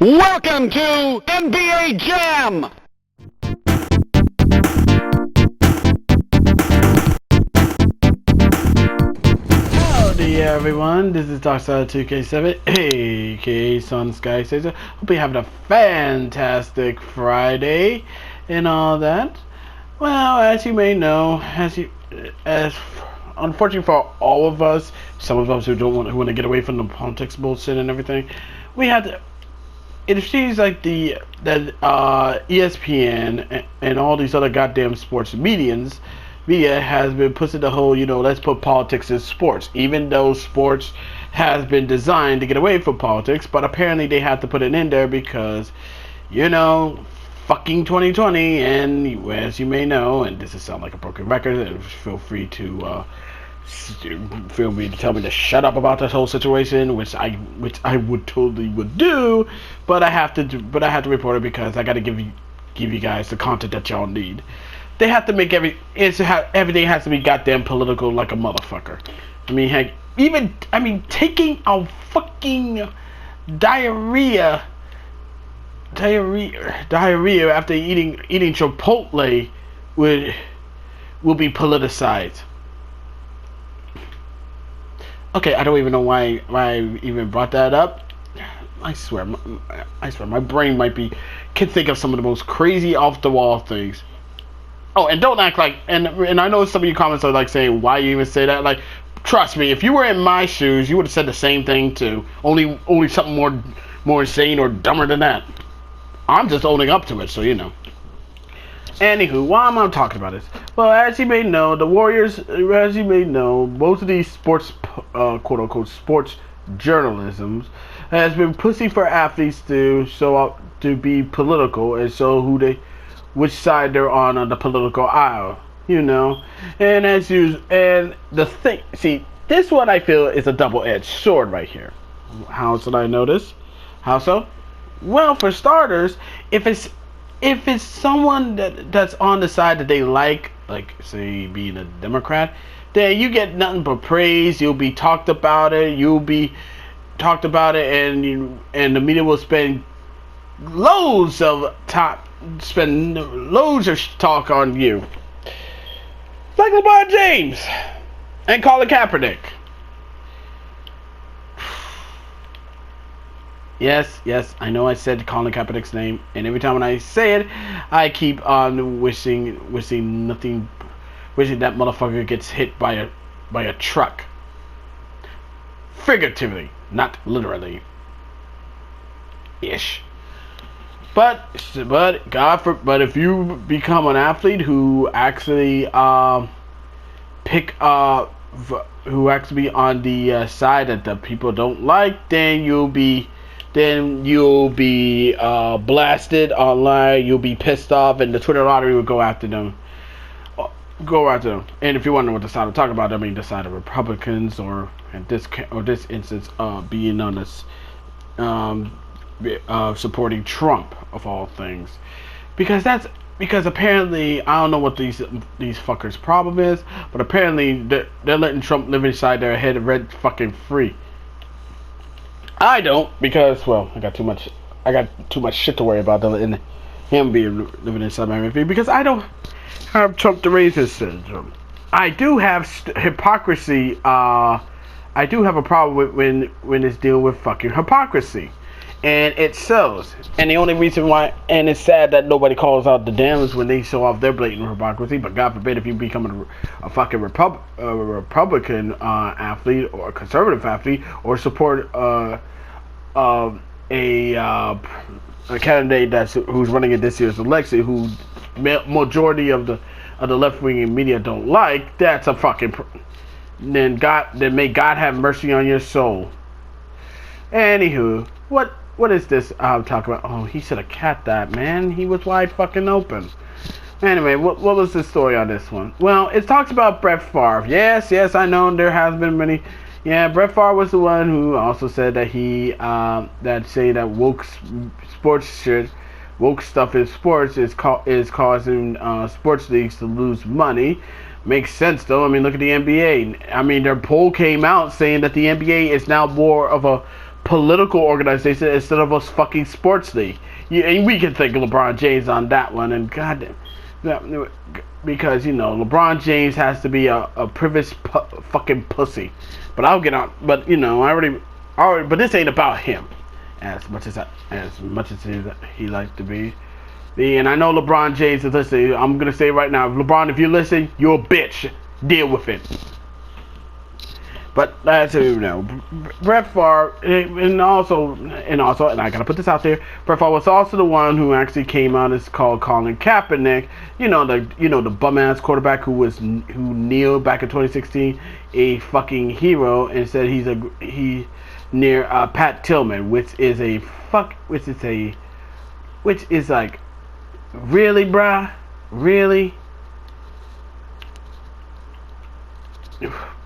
Welcome to NBA Jam! Howdy everyone, this is Darkside2K7, aka Sun Sky Sazer. Hope you're having a fantastic Friday and all that. Well, as you may know, as unfortunately for all of us, some of us who want to get away from the politics bullshit and everything, we had to. It seems like that ESPN and all these other goddamn sports media has been pushing the whole, let's put politics in sports, even though sports has been designed to get away from politics, but apparently they have to put it in there because, fucking 2020, and as you may know, and this will sound like a broken record, and feel free to tell me to shut up about this whole situation, which I would totally would do, but I have to report it because I got to give you guys the content that y'all need. They have to make everything has to be goddamn political like a motherfucker. I mean, heck, taking a fucking diarrhea after eating Chipotle will be politicized. Okay, I don't even know why I even brought that up. I swear, my brain can think of some of the most crazy off the wall things. Oh, and don't act like, and I know some of your comments are like saying, why you even say that? Like, trust me, if you were in my shoes, you would have said the same thing too. Only something more insane or dumber than that. I'm just owning up to it, so you know. Anywho, why am I talking about this? Well, as you may know, the Warriors, most of these sports, quote-unquote, sports journalism has been pushing for athletes to be political and show which side they're on the political aisle, and this one I feel is a double-edged sword right here. How should I know this? How so? Well, for starters, if it's someone that's on the side that they like say being a Democrat, then you get nothing but praise. You'll be talked about it. And the media will spend loads of talk on you, like LeBron James and Colin Kaepernick. Yes, I know I said Colin Kaepernick's name, and every time when I say it, I keep on wishing that motherfucker gets hit by a truck. Figuratively, not literally. Ish. But if you become an athlete who actually be on the side that the people don't like, then you'll be blasted online. You'll be pissed off, and the Twitter lottery will go after them. And if you wonder what the side I'm talking about, I mean the side of Republicans, or in this instance, being on this, supporting Trump of all things, because apparently I don't know what these fuckers' problem is, but apparently they're letting Trump live inside their head rent fucking free. I don't, because I got too much shit to worry about than him living inside my head free, because I don't have Trump derangement syndrome. I do have hypocrisy. I do have a problem with when it's dealing with fucking hypocrisy. And it sells. And the only reason why, and it's sad that nobody calls out the Dems when they show off their blatant hypocrisy, but God forbid if you become a fucking Republican athlete or a conservative athlete, or support a candidate who's running in this year's election, who majority of the left-wing media don't like, that's a fucking then may God have mercy on your soul. Anywho, what is this I'm talking about? Oh, he should have cat that, man. He was wide fucking open. Anyway, what was the story on this one? Well, it talks about Brett Favre. Yes, I know there has been many. Yeah, Brett Favre was the one who also said that that woke stuff in sports is causing sports leagues to lose money. Makes sense though. I mean, look at the NBA. I mean, their poll came out saying that the NBA is now more of a political organization instead of a fucking sports league. And we can thank LeBron James on that one. And goddamn, because LeBron James has to be a privileged fucking pussy. But I'll get on. But I already. But this ain't about him, as much as he likes to be. And I know LeBron James is listening. I'm gonna say right now, LeBron, if you're listening, you're a bitch. Deal with it. But that's Brett Favre, and also, and I gotta put this out there. Brett Favre was also the one who actually came out as called Colin Kaepernick, the bum ass quarterback who kneeled back in 2016, a fucking hero, and said he near Pat Tillman, which is like, really, bruh, really.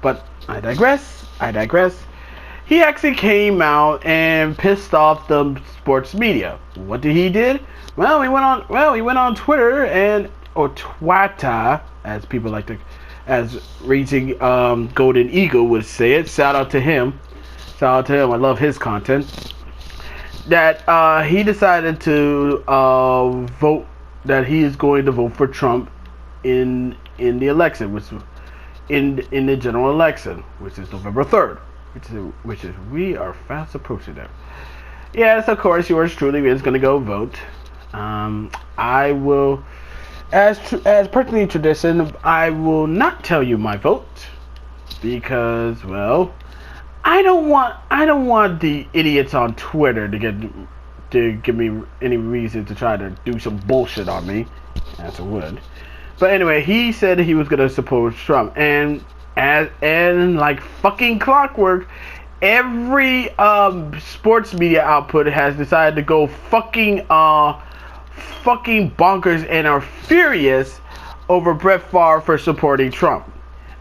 But I digress. He actually came out and pissed off the sports media. What did he did? Well, he went on Twitter or Twitter, as people like to, as Raging Golden Eagle would say it. Shout out to him. I love his content. That he decided to vote, that he is going to vote for Trump in the election, in the general election, which is November 3rd, which is we are fast approaching that. Yes, of course, yours truly is going to go vote. I will, as personally tradition, I will not tell you my vote because, well, I don't want the idiots on Twitter to give me any reason to try to do some bullshit on me, as it would. But anyway, he said he was gonna support Trump, and like fucking clockwork, every sports media output has decided to go fucking bonkers and are furious over Brett Favre for supporting Trump.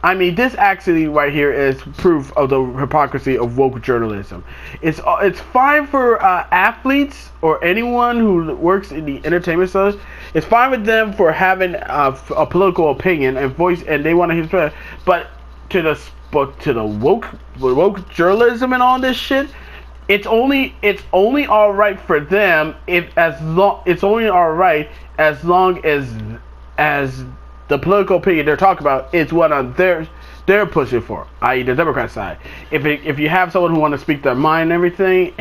I mean, this actually right here is proof of the hypocrisy of woke journalism. It's fine for athletes or anyone who works in the entertainment service. It's fine with them for having a political opinion and voice, and they want to hear it. But to the woke journalism and all this shit, it's only all right for them as long as the political opinion they're talking about is what they're pushing for, i.e. the Democrat side. If you have someone who wants to speak their mind and everything,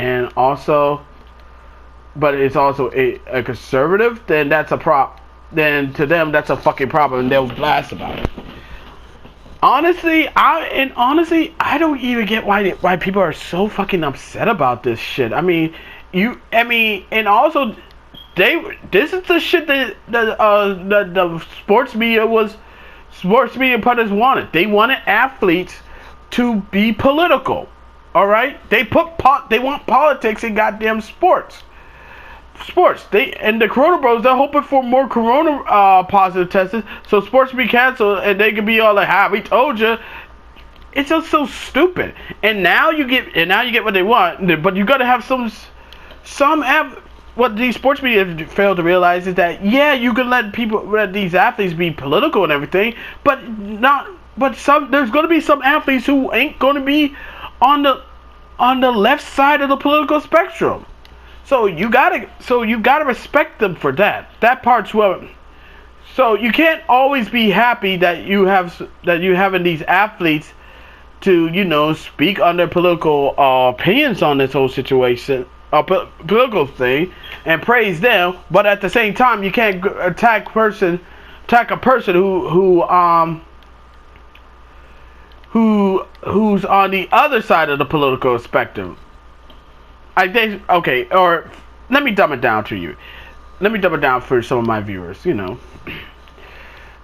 but it's also a conservative, then that's a then to them that's a fucking problem, and they'll blast about it. Honestly, I don't even get why people are so fucking upset about this shit. And also, this is the shit that the sports media pundits wanted. They wanted athletes to be political. All right, they want politics in goddamn sports. And the Corona Bros, they're hoping for more Corona positive tests, so sports be canceled, and they can be all like, we told you. It's just so stupid. And now you get what they want, but you gotta have what these sports media fail to realize is that you can let these athletes be political and everything, but there's gonna be some athletes who ain't gonna be on the left side of the political spectrum. So you gotta respect them for that. That part's well. So you can't always be happy that you having these athletes to speak on their political opinions on this whole situation, political thing, and praise them. But at the same time, you can't attack a person who's on the other side of the political spectrum. Or let me dumb it down to you. Let me dumb it down for some of my viewers.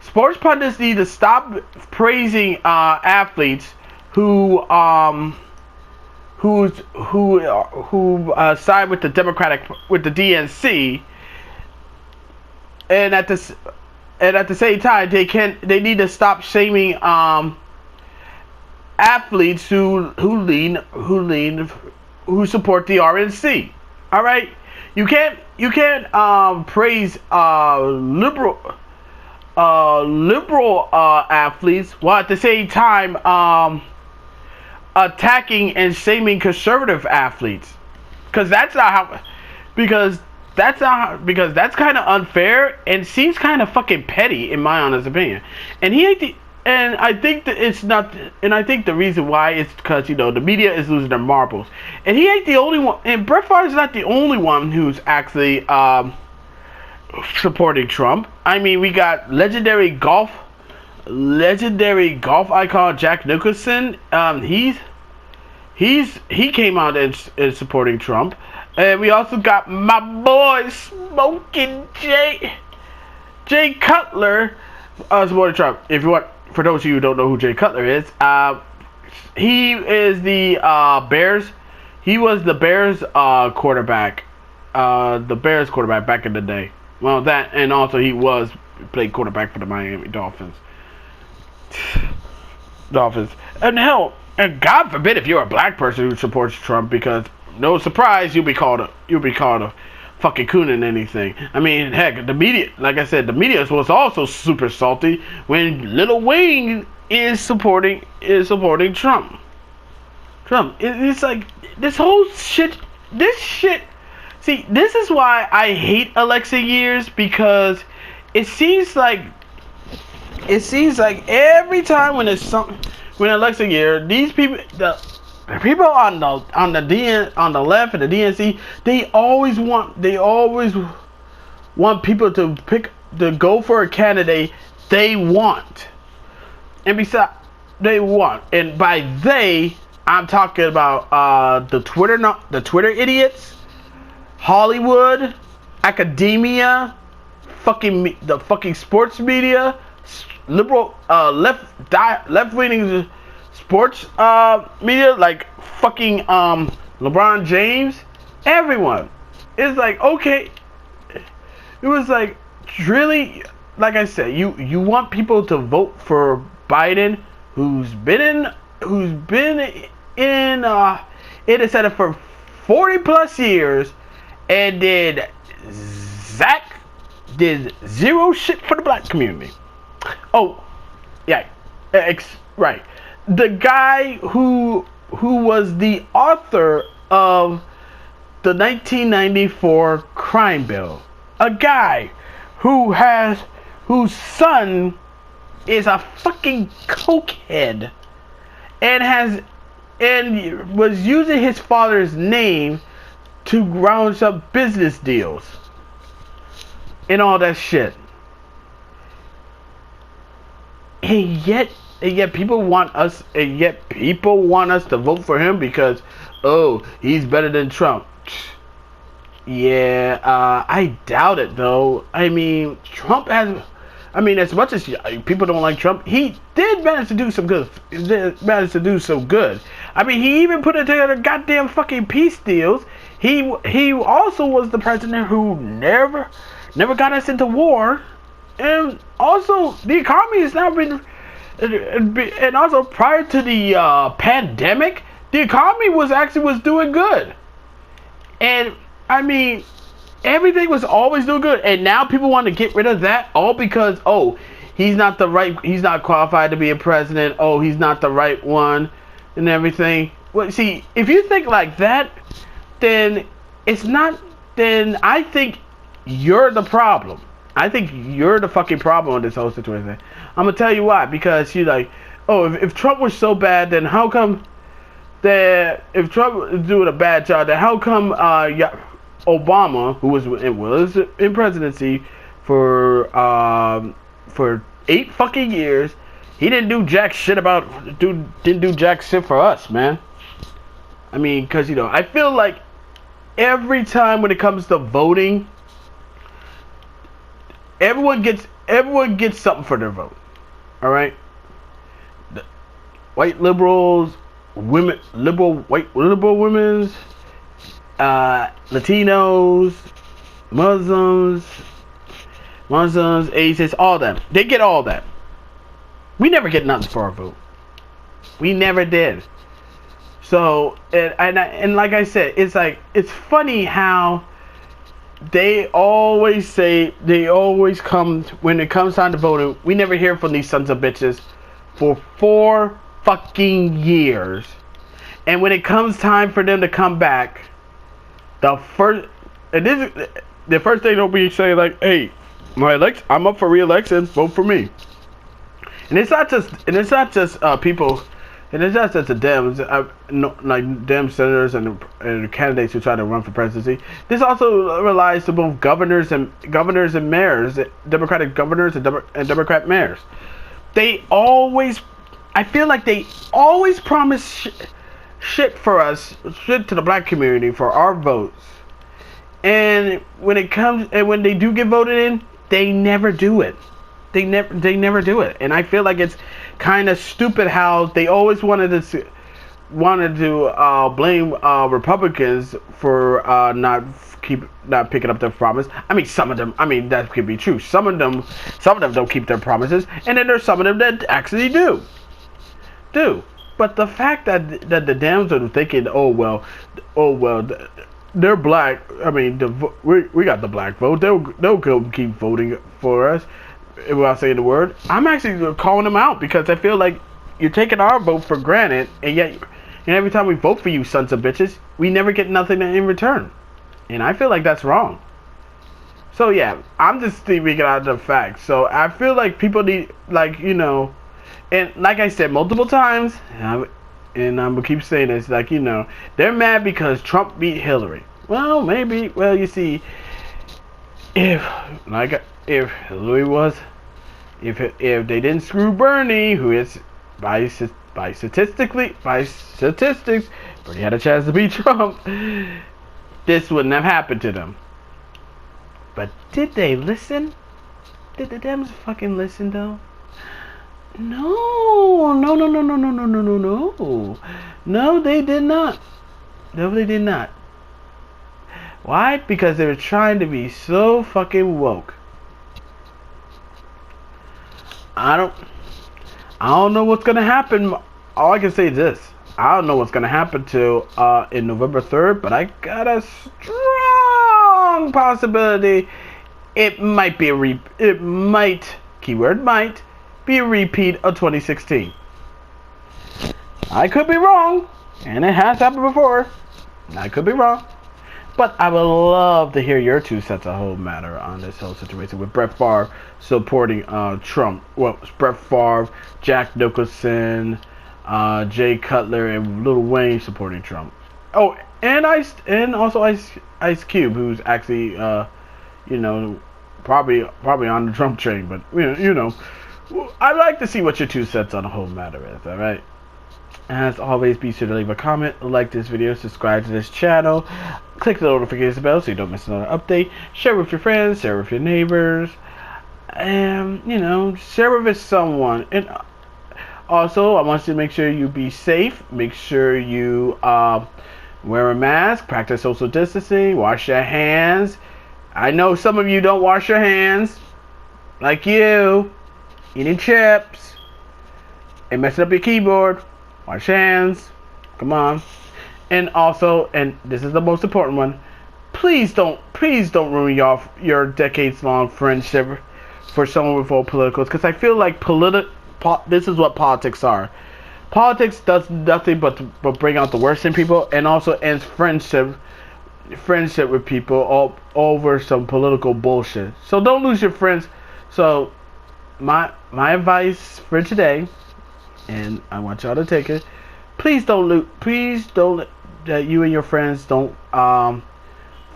Sports pundits need to stop praising athletes who side with the DNC, and at the same time they need to stop shaming athletes who support the RNC. All right, you can't praise liberal athletes while at the same time attacking and shaming conservative athletes, because that's kind of unfair and seems kind of fucking petty in my honest opinion. And I think that it's not, and I think the reason why is because the media is losing their marbles, and he ain't the only one, and Brett Favre is not the only one who's actually supporting Trump. I mean, we got legendary golf icon Jack Nicholson. He came out and supporting Trump. And we also got my boy Smoking Jay Cutler supporting Trump. If you want, for those of you who don't know who Jay Cutler is, he is the Bears. He was the Bears quarterback. The Bears quarterback back in the day. Well, that, and also he played quarterback for the Miami Dolphins. And hell, and God forbid if you're a black person who supports Trump, because no surprise you'll be called a fucking coon and anything. I mean, heck, the media, like I said, the media was also super salty when Lil Wayne is supporting Trump. It's like this whole shit. See, this is why I hate election years, because it seems like every time when election year, these people, the people on the left and the DNC, they always want people to go for a candidate they want, and besides they want, and by they I'm talking about the Twitter idiots, Hollywood, academia, the fucking sports media, liberal left-leaning sports media, like fucking LeBron James, everyone. It's like, okay, it was like, really, like I said, you want people to vote for Biden, who's been in the Senate for 40 plus years, and did zero shit for the black community. Oh, yeah, right. The guy who was the author of the 1994 crime bill, a guy whose son is a fucking cokehead and was using his father's name to round up business deals and all that shit. And yet people want us to vote for him because, oh, he's better than Trump. Yeah, I doubt it though. I mean, as much as people don't like Trump, he did manage to do some good. I mean, he even put together goddamn fucking peace deals. He also was the president who never got us into war, and also the economy has now been, and also prior to the pandemic, the economy was doing good, and I mean, everything was always doing good, and now people want to get rid of that all because, oh, he's not qualified to be a president. Oh, he's not the right one, and everything. Well, see, if you think like that, then I think you're the problem. I think you're the fucking problem in this whole situation. I'm gonna tell you why. Because you're like, oh, if Trump was so bad, then how come that if Trump was doing a bad job, then how come Obama, who was in presidency for 8 fucking years, he didn't do jack shit for us, man. I mean, because I feel like every time when it comes to voting, everyone gets something for their vote. All right, the white liberals, liberal women, Latinos, Muslims, Asians, all them. They get all that. We never get nothing for our vote. We never did. So, and like I said, it's funny how they always come, when it comes time to voting, we never hear from these sons of bitches for 4 fucking years. And when it comes time for them to come back, the first thing they'll be saying like, "Hey, I'm up for re-election. Vote for me." And it's not just people. And it's not just the Dems, like Dem senators and candidates who try to run for presidency. This also relies to both governors and mayors, Democratic governors and Democrat mayors. I feel like they always promise shit for us, shit to the black community for our votes. And when they do get voted in, they never do it. They never do it. And I feel like it's kind of stupid how they always wanted to blame Republicans for not picking up their promise. I mean, some of them. I mean, that could be true. Some of them don't keep their promises, and then there's some of them that actually do. But the fact that the Dems are thinking, oh well, they're black. I mean, we got the black vote. They'll go keep voting for us without saying the word. I'm actually calling them out because I feel like you're taking our vote for granted, and yet every time we vote for you sons of bitches, we never get nothing in return. And I feel like that's wrong. So yeah, I'm just speaking out the facts. So I feel like people need, like, you know, and like I said multiple times, and I'm gonna keep saying this, like, you know, they're mad because Trump beat Hillary. Well, maybe. Well, you see, if Hillary was, if they didn't screw Bernie, who is by statistics, Bernie had a chance to beat Trump, this wouldn't have happened to them. But did they listen? Did the Dems fucking listen though? No, they did not. No, they did not. Why? Because they were trying to be so fucking woke. I don't know what's gonna happen. All I can say is this: I don't know what's gonna happen in November 3rd, but I got a strong possibility it might be keyword might be a repeat of 2016. I could be wrong, and it has happened before. I could be wrong. But I would love to hear your 2 cents of whole matter on this whole situation with Brett Favre supporting Trump. Well, Brett Favre, Jack Nicholson, Jay Cutler, and Lil Wayne supporting Trump. Oh, and also Ice Cube, who's actually probably on the Trump train. But you know, I'd like to see what your 2 cents on the whole matter is. All right. As always, be sure to leave a comment, like this video, subscribe to this channel, click the notification bell so you don't miss another update, share with your friends, share with your neighbors, and, you know, share with someone. And also, I want you to make sure you be safe, make sure you wear a mask, practice social distancing, wash your hands. I know some of you don't wash your hands, like you, eating chips, and messing up your keyboard. Wash your hands. Come on. And also, and this is the most important one, please don't ruin your decades-long friendship for someone with all politicals, because I feel like this is what politics are. Politics does nothing but bring out the worst in people, and also ends friendship with people all over some political bullshit. So don't lose your friends. So my advice for today, and I want y'all to take it. Please don't that you and your friends don't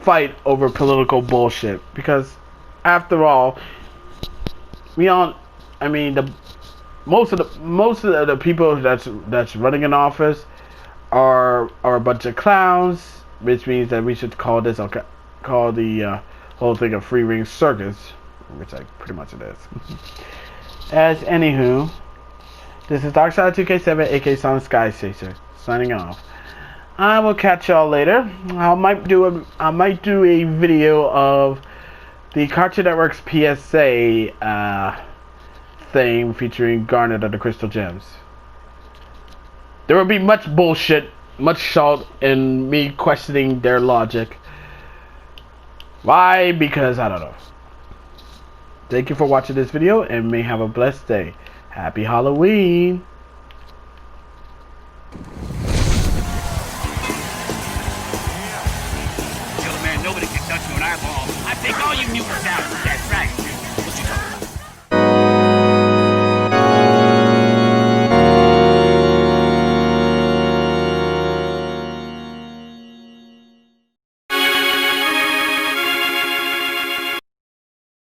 fight over political bullshit, because after all, most of the people that's running in office are a bunch of clowns, which means that we should call the whole thing a free ring circus, which pretty much it is. As anywho, this is Darkside2K7, aka Sonic Sky Chaser, signing off. I will catch y'all later. I might do a video of the Cartoon Network's PSA thing featuring Garnet of the Crystal Gems. There will be much bullshit, much salt, and me questioning their logic. Why? Because I don't know. Thank you for watching this video, and may have a blessed day. Happy Halloween! fireball. I take all you mutants out. That's right.